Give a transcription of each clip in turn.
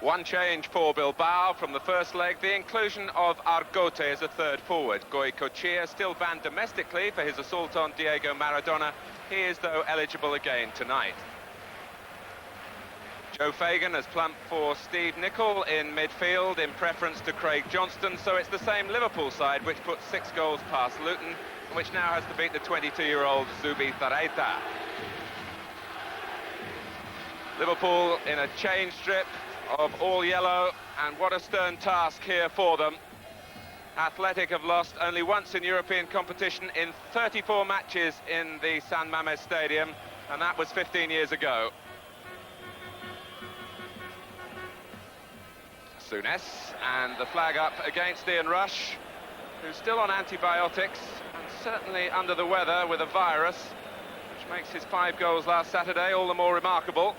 One change for Bilbao from the first leg, the inclusion of Argote as a third forward. Goycochea, still banned domestically for his assault on Diego Maradona. He is, though, eligible again tonight. Joe Fagan has plumped for Steve Nicol in midfield in preference to Craig Johnston, so it's the same Liverpool side which puts 6 goals past Luton, and which now has to beat the 22-year-old Zubizarreta. Liverpool in a change strip of all yellow, and what a stern task here for them. Athletic have lost only once in European competition in 34 matches in the San Mamés Stadium, and that was 15 years ago. Souness, and the flag up against Ian Rush, who's still on antibiotics and certainly under the weather with a virus, which makes his 5 goals last Saturday all the more remarkable.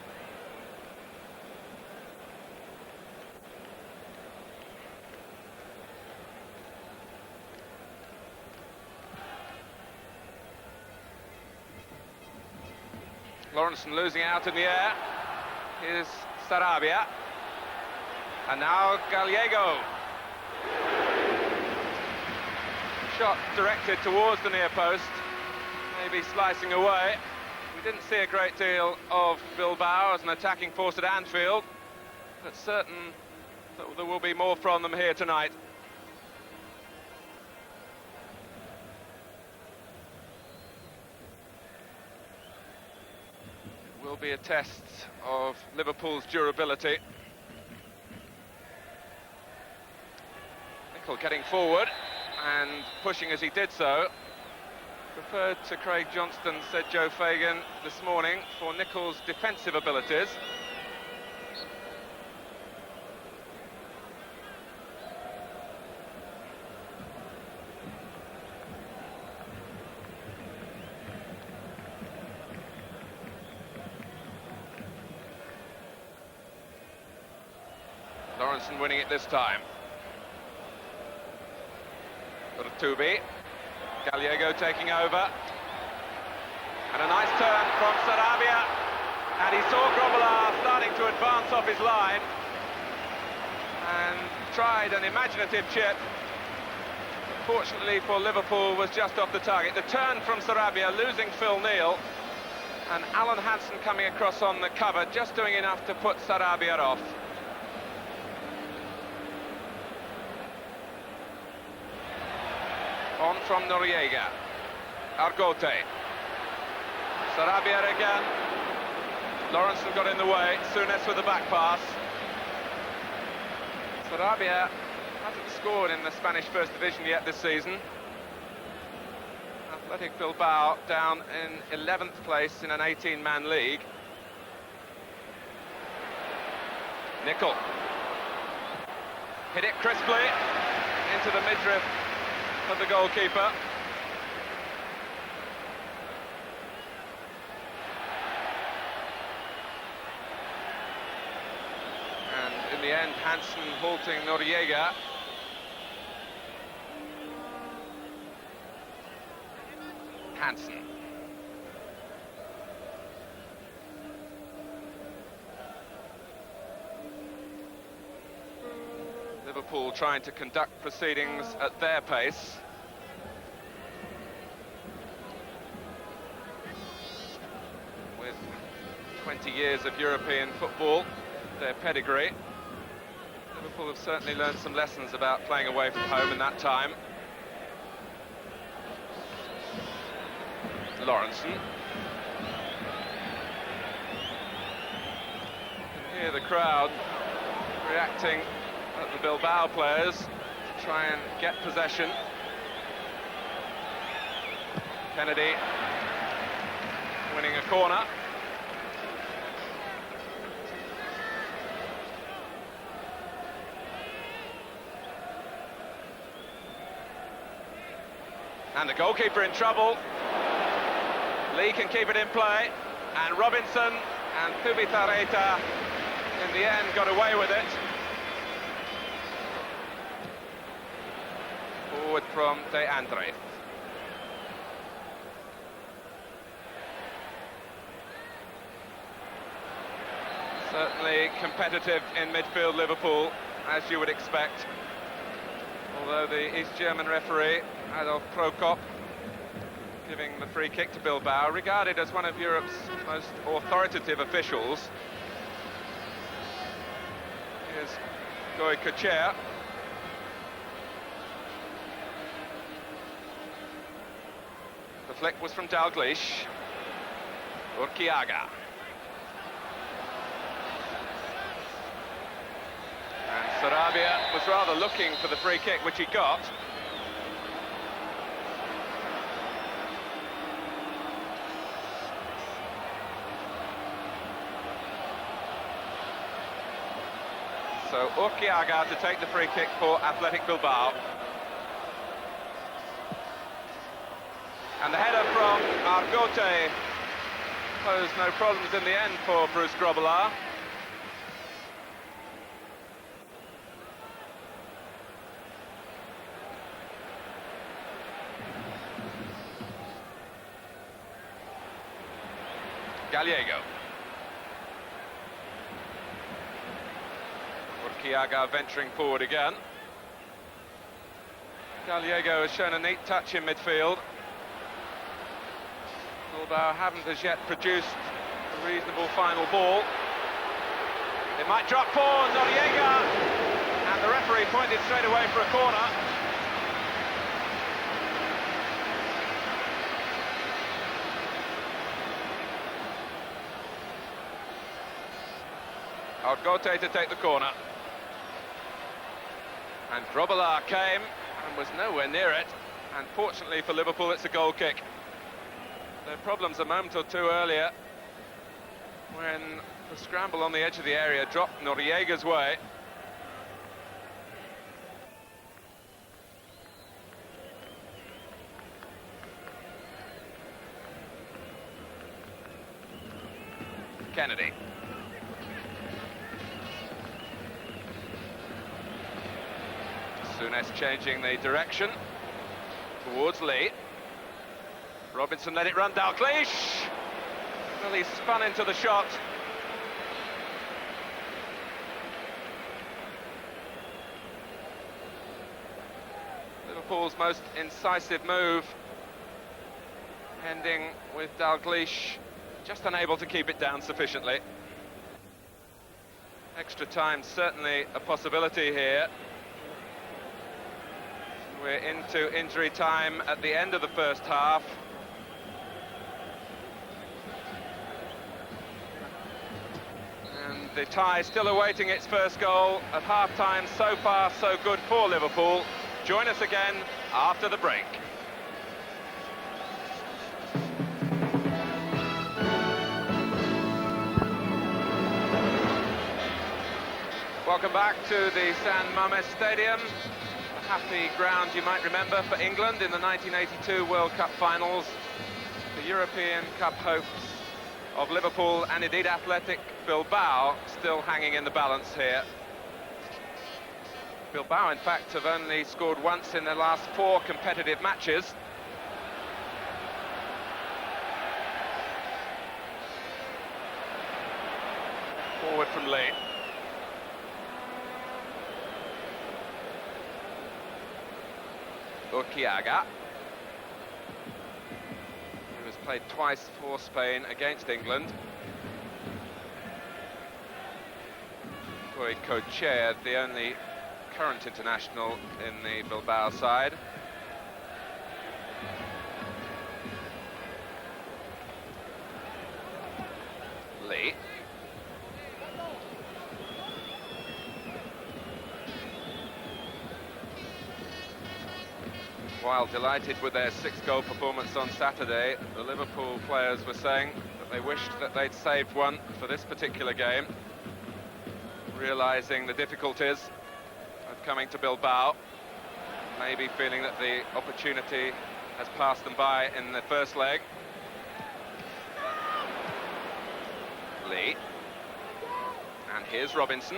Lawrenson losing out in the air. Here's Sarabia. And now Gallego. Shot directed towards the near post, maybe slicing away. We didn't see a great deal of Bilbao as an attacking force at Anfield, but certain that there will be more from them here tonight. It will be a test of Liverpool's durability. Getting forward and pushing as he did so. Preferred to Craig Johnston, said Joe Fagan this morning, for Nicol's defensive abilities. Lawrenson winning it this time. Tubi, Gallego taking over, and a nice turn from Sarabia, and he saw Grobbelaar starting to advance off his line, and tried an imaginative chip. Fortunately for Liverpool, was just off the target. The turn from Sarabia, losing Phil Neal, and Alan Hansen coming across on the cover, just doing enough to put Sarabia off. On from Noriega. Argote. Sarabia again. Lawrenson got in the way. Souness with the back pass. Sarabia hasn't scored in the Spanish First Division yet this season. Athletic Bilbao down in 11th place in an 18-man league. Nicol. Hit it crisply into the midriff of the goalkeeper. And in the end, Hansen halting Noriega. Hansen. Liverpool trying to conduct proceedings at their pace. With 20 years of European football, their pedigree, Liverpool have certainly learned some lessons about playing away from home in that time. Lawrenson. You can hear the crowd reacting at the Bilbao players to try and get possession. Kennedy winning a corner. And the goalkeeper in trouble. Lee can keep it in play, and Robinson and Zubizarreta in the end got away with it. Forward from De André. So Certainly competitive in midfield, Liverpool, as you would expect. Although the East German referee, Adolf Prokop, giving the free kick to Bilbao, regarded as one of Europe's most authoritative officials. Here's Goycochea. The flick was from Dalglish. Urquiaga. And Sarabia was rather looking for the free kick, which he got. So Urquiaga to take the free kick for Athletic Bilbao. And the header from Argote posed no problems in the end for Bruce Grobbelaar. Gallego. Urquiaga venturing forward again. Gallego has shown a neat touch in midfield. Bilbao haven't as yet produced a reasonable final ball. It might drop for Noriega, and the referee pointed straight away for a corner. Argote to take the corner. And Grobbelaar came and was nowhere near it. And fortunately for Liverpool, it's a goal kick. Their problems a moment or two earlier when the scramble on the edge of the area dropped Noriega's way. Kennedy. Souness changing the direction towards Lee. Robinson let it run, Dalglish. Well, he spun into the shot. Liverpool's most incisive move, ending with Dalglish just unable to keep it down sufficiently. Extra time certainly a possibility here. We're into injury time at the end of the first half. And the tie still awaiting its first goal at half-time. So far, so good for Liverpool. Join us again after the break. Welcome back to the San Mamés Stadium. Happy ground, you might remember, for England in the 1982 World Cup finals. The European Cup hopes of Liverpool and indeed Athletic Bilbao still hanging in the balance here. Bilbao, in fact, have only scored once in their last 4 competitive matches. Forward from Lee. Urquiaga, who has played twice for Spain against England. Goycochea, the only current international in the Bilbao side. Lee. While delighted with their 6-goal performance on Saturday, the Liverpool players were saying that they wished that they'd saved one for this particular game, realising the difficulties of coming to Bilbao, maybe feeling that the opportunity has passed them by in the first leg. Lee. And here's Robinson.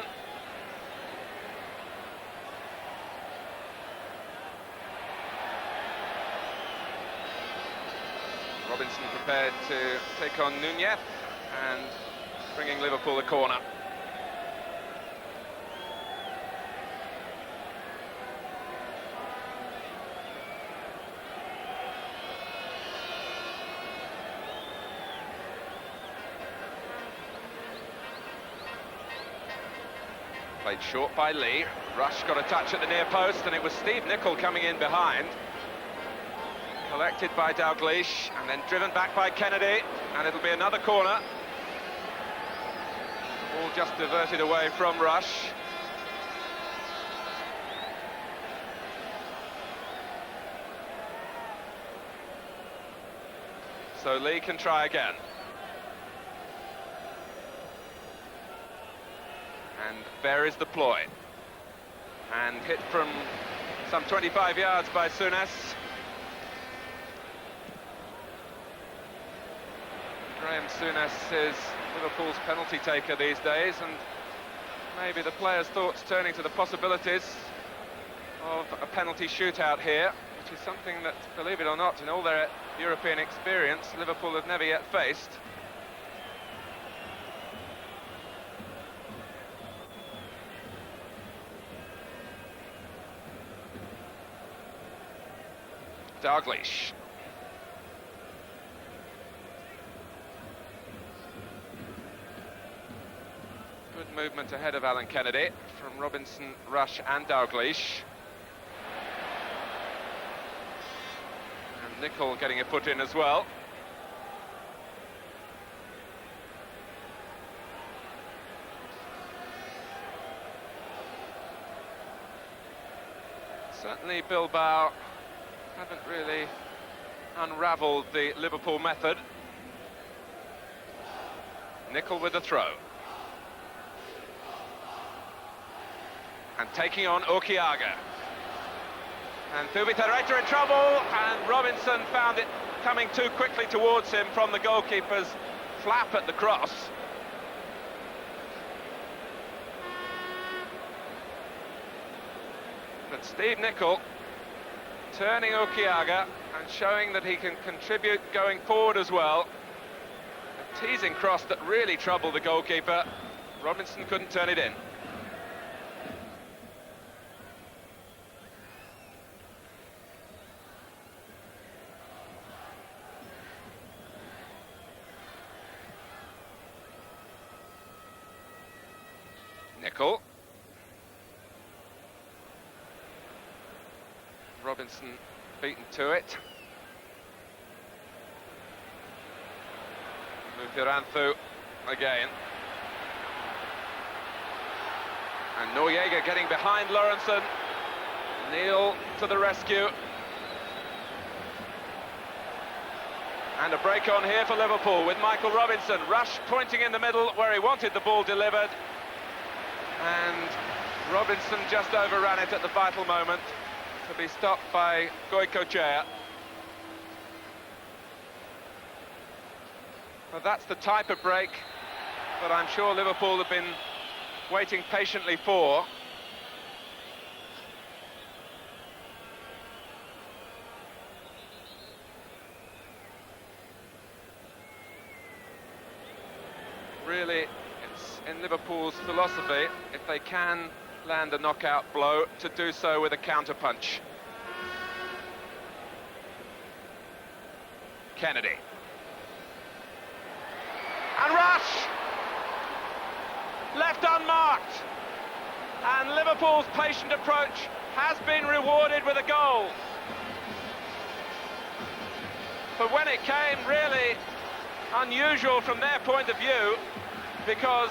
Robinson prepared to take on Núñez and bringing Liverpool a corner. Played short by Lee. Rush got a touch at the near post, and it was Steve Nicol coming in behind. Collected by Dalglish, and then driven back by Kennedy, and it'll be another corner. All just diverted away from Rush. So Lee can try again. And there is the ploy. And hit from some 25 yards by Souness. Graham Souness is Liverpool's penalty taker these days, and maybe the players' thoughts turning to the possibilities of a penalty shootout here, which is something that, believe it or not, in all their European experience, Liverpool have never yet faced. Dalglish. Good movement ahead of Alan Kennedy from Robinson, Rush and Dalglish. And Nicol getting a foot in as well. Certainly Bilbao haven't really unravelled the Liverpool method. Nicol with the throw. And taking on Urquiaga. And Zubizarreta in trouble, and Robinson found it coming too quickly towards him from the goalkeeper's flap at the cross. But Steve Nicol turning Urquiaga and showing that he can contribute going forward as well. A teasing cross that really troubled the goalkeeper. Robinson couldn't turn it in. Nicol. Robinson beaten to it. Mukiranthu again. And Noriega getting behind Lawrenson. Neil to the rescue. And a break on here for Liverpool with Michael Robinson. Rush pointing in the middle where he wanted the ball delivered. And Robinson just overran it at the vital moment to be stopped by Goycochea. Well, that's the type of break that I'm sure Liverpool have been waiting patiently for. Really, it's in Liverpool's philosophy, if they can land a knockout blow, to do so with a counter-punch. Kennedy. And Rush! Left unmarked. And Liverpool's patient approach has been rewarded with a goal. But when it came, really unusual from their point of view, because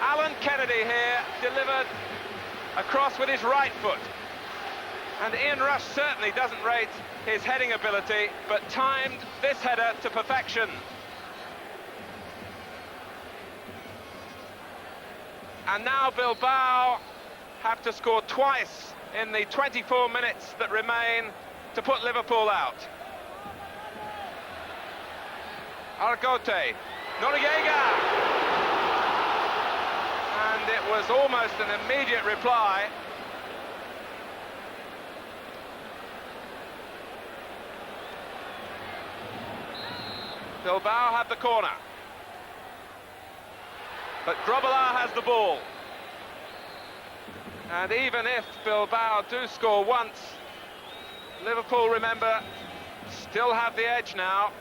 Alan Kennedy here delivered a cross with his right foot. And Ian Rush certainly doesn't rate his heading ability, but timed this header to perfection. And now Bilbao have to score twice in the 24 minutes that remain to put Liverpool out. Argote, Noriega! And it was almost an immediate reply. Bilbao have the corner. But Grobbelaar has the ball. And even if Bilbao do score once, Liverpool, remember, still have the edge now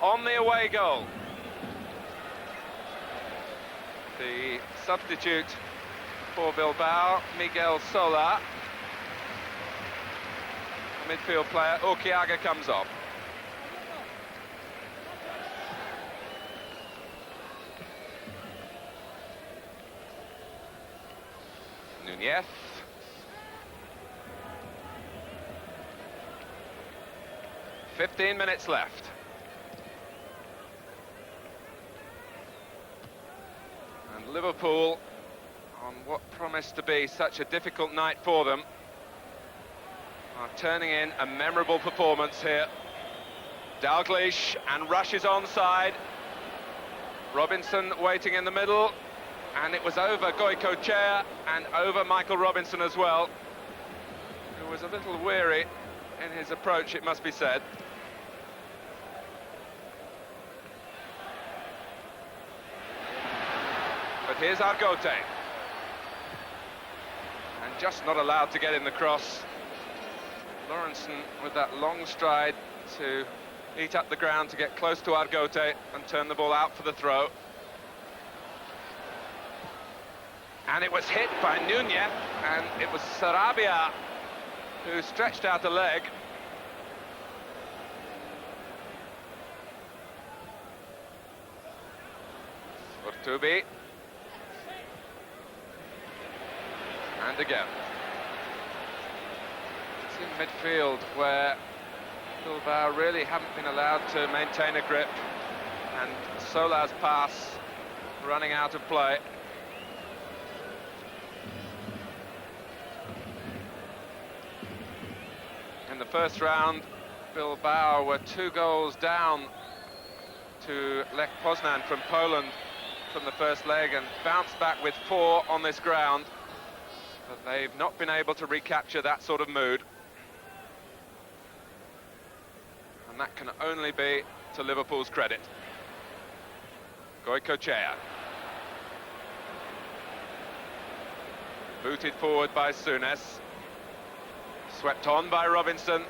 on the away goal. The substitute for Bilbao, Miguel Sola. The midfield player, Okiaga, comes off. Núñez. "15 minutes left. And Liverpool, on what promised to be such a difficult night for them, are turning in a memorable performance here. Dalglish, and Rush is onside. Robinson waiting in the middle, and it was over Goicoechea and over Michael Robinson as well, who was a little weary in his approach, it must be said. But here's Argote, and just not allowed to get in the cross. Lawrenson with that long stride to eat up the ground to get close to Argote and turn the ball out for the throw. And it was hit by Núñez, and it was Sarabia who stretched out a leg. Urtubi. And again. It's in midfield where Bilbao really haven't been allowed to maintain a grip, and Sola's pass running out of play. In the first round, Bilbao were 2 goals down to Lech Poznan from Poland from the first leg, and bounced back with 4 on this ground. But they've not been able to recapture that sort of mood. And that can only be to Liverpool's credit. Goicoechea. Booted forward by Souness. Swept on by Robinson.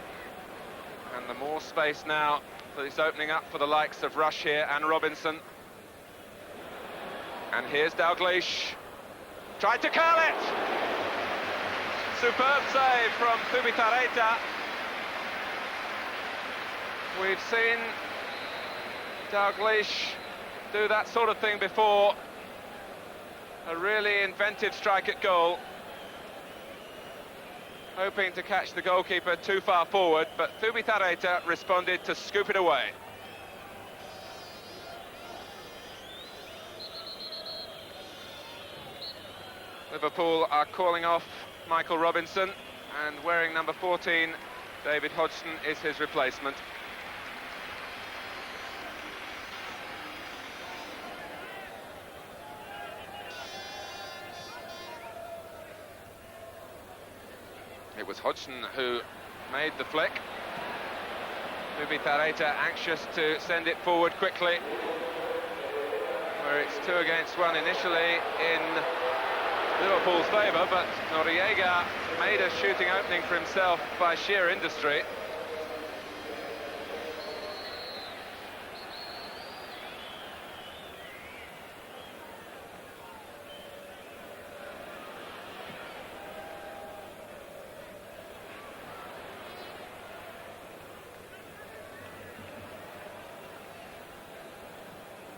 And the more space now that is opening up for the likes of Rush here and Robinson. And here's Dalglish. Tried to curl it! Superb save from Zubizarreta. We've seen Dalglish do that sort of thing before. A really inventive strike at goal. Hoping to catch the goalkeeper too far forward, but Zubizarreta responded to scoop it away. Liverpool are calling off Michael Robinson, and wearing number 14, David Hodgson, is his replacement. It was Hodgson who made the flick. Zubizarreta anxious to send it forward quickly, where it's 2 against 1 initially in Liverpool's favour, but Noriega made a shooting opening for himself by sheer industry.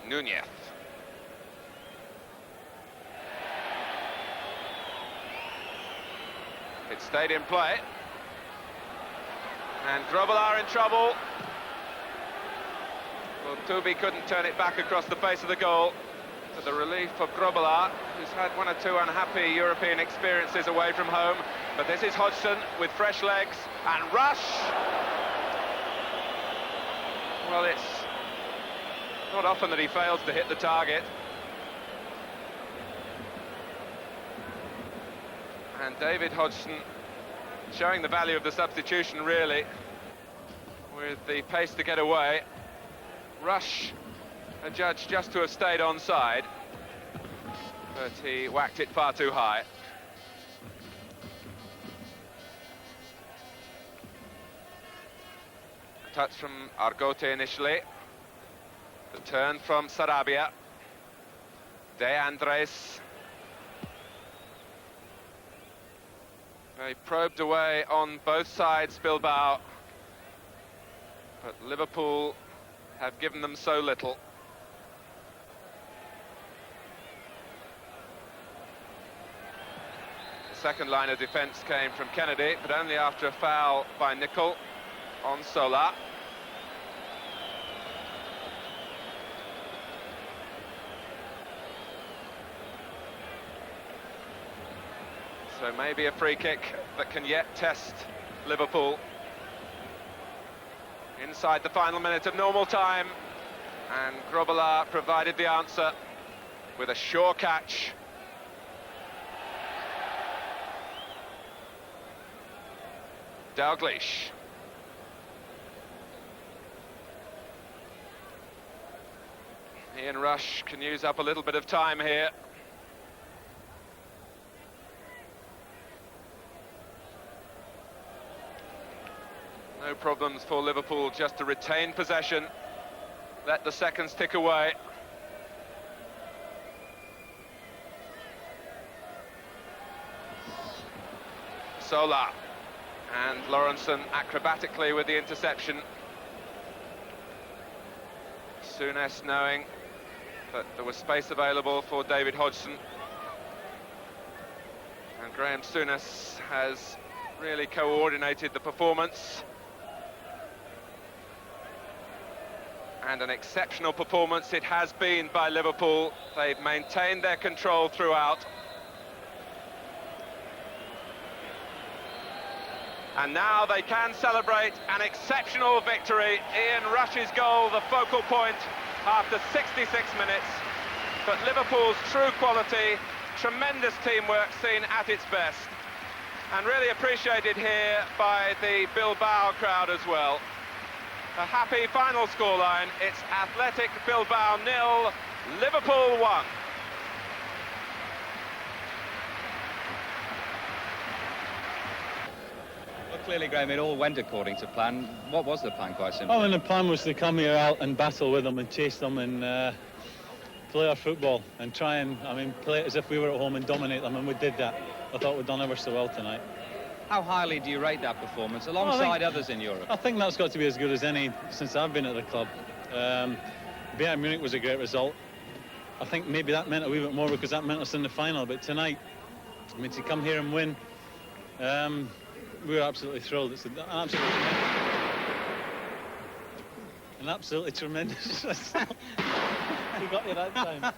Núñez. It stayed in play. And Grobbelaar in trouble. Well, Tubi couldn't turn it back across the face of the goal, to the relief of Grobbelaar, who's had 1 or 2 unhappy European experiences away from home. But this is Hodgson with fresh legs, and Rush! Well, it's not often that he fails to hit the target. And David Hodgson showing the value of the substitution, really, with the pace to get away. Rush adjudged just to have stayed onside, but he whacked it far too high. A touch from Argote initially. The turn from Sarabia. De Andres. They probed away on both sides, Bilbao, but Liverpool have given them so little. The second line of defence came from Kennedy, but only after a foul by Nicol on Sola. So maybe a free kick that can yet test Liverpool. Inside the final minute of normal time, and Grobbelaar provided the answer with a sure catch. Dalglish. Ian Rush can use up a little bit of time here. No problems for Liverpool just to retain possession, let the seconds tick away. Sola, and Lawrenson acrobatically with the interception. Souness knowing that there was space available for David Hodgson. And Graham Souness has really coordinated the performance. And an exceptional performance it has been by Liverpool. They've maintained their control throughout. And now they can celebrate an exceptional victory. Ian Rush's goal, the focal point after 66 minutes. But Liverpool's true quality, tremendous teamwork seen at its best. And really appreciated here by the Bilbao crowd as well. A happy final scoreline. It's Athletic Bilbao 0, Liverpool 1. Well, clearly, Graham, it all went according to plan. What was the plan, quite simply? Oh, and the plan was to come here out and battle with them and chase them and play our football and try and, play it as if we were at home and dominate them, and we did that. I thought we'd done ever so well tonight. How highly do you rate that performance alongside others in Europe? I think that's got to be as good as any since I've been at the club. Bayern Munich was a great result. I think maybe that meant a wee bit more because that meant us in the final, but tonight, to come here and win, we were absolutely thrilled. It's an absolutely tremendous result. We got you that time.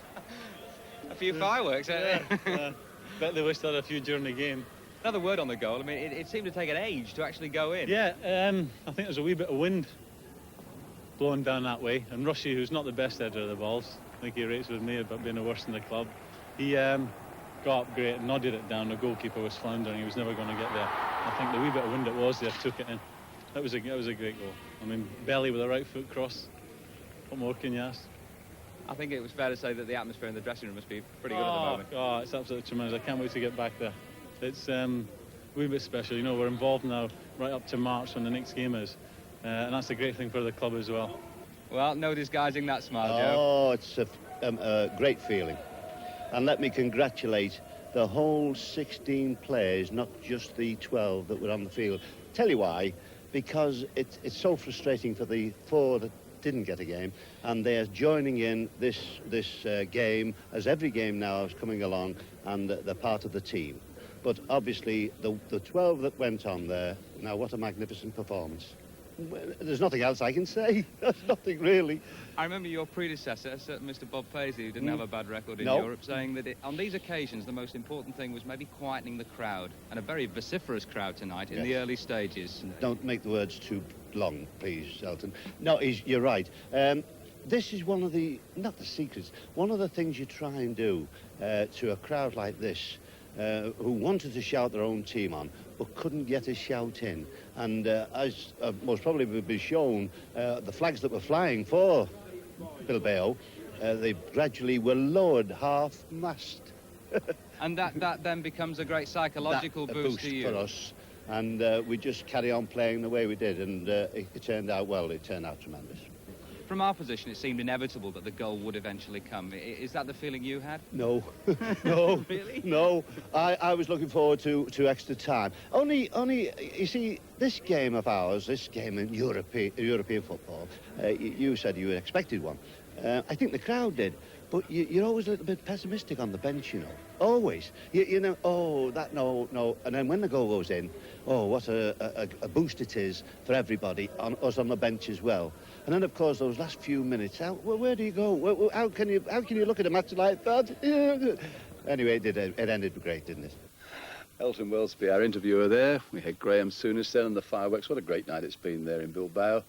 A few fireworks, yeah. Bet they wished they had a few during the game. Another word on the goal. It seemed to take an age to actually go in. Yeah, I think there's a wee bit of wind blowing down that way. And Rushy, who's not the best header of the balls, I think he rates with me about being the worst in the club. He got up great and nodded it down. The goalkeeper was floundering. He was never going to get there. I think the wee bit of wind it was there took it in. That was a great goal. Belly with a right foot cross. What more can you ask? I think it was fair to say that the atmosphere in the dressing room must be pretty good at the moment. Oh, it's absolutely tremendous. I can't wait to get back there. It's a wee bit special. We're involved now right up to March when the next game is. And that's a great thing for the club as well. Well, no disguising that smile, Joe. Oh, it's a great feeling. And let me congratulate the whole 16 players, not just the 12 that were on the field. Tell you why, because it's so frustrating for the 4 that didn't get a game, and they're joining in this game as every game now is coming along, and they're part of the team. But obviously, the 12 that went on there, now what a magnificent performance. There's nothing else I can say. There's nothing really. I remember your predecessor, Mr. Bob Paisley, who didn't have a bad record in No. Europe, saying that on these occasions the most important thing was maybe quietening the crowd, and a very vociferous crowd tonight in the early stages. Don't make the words too long, please, Elton. No, you're right. This is one of the, not the secrets, one of the things you try and do to a crowd like this, who wanted to shout their own team on, but couldn't get a shout in. And as most probably will be shown, the flags that were flying for Bilbao, they gradually were lowered half-mast. And that then becomes a great psychological boost to you. For us. And we just carry on playing the way we did, and it turned out well. It turned out tremendous. From our position, it seemed inevitable that the goal would eventually come. Is that the feeling you had? No, no, Really? no. I was looking forward to extra time. Only, you see, this game of ours, this game in European football, you said you expected one. I think the crowd did, but you're always a little bit pessimistic on the bench, you know. Always. You know, oh, that, no. And then when the goal goes in, oh, what a boost it is for everybody, us on the bench as well. And then, of course, those last few minutes, where do you go? How can you look at a match like that? Anyway, it ended great, didn't it? Elton Wellesby, our interviewer there. We had Graham Souness then and the fireworks. What a great night it's been there in Bilbao.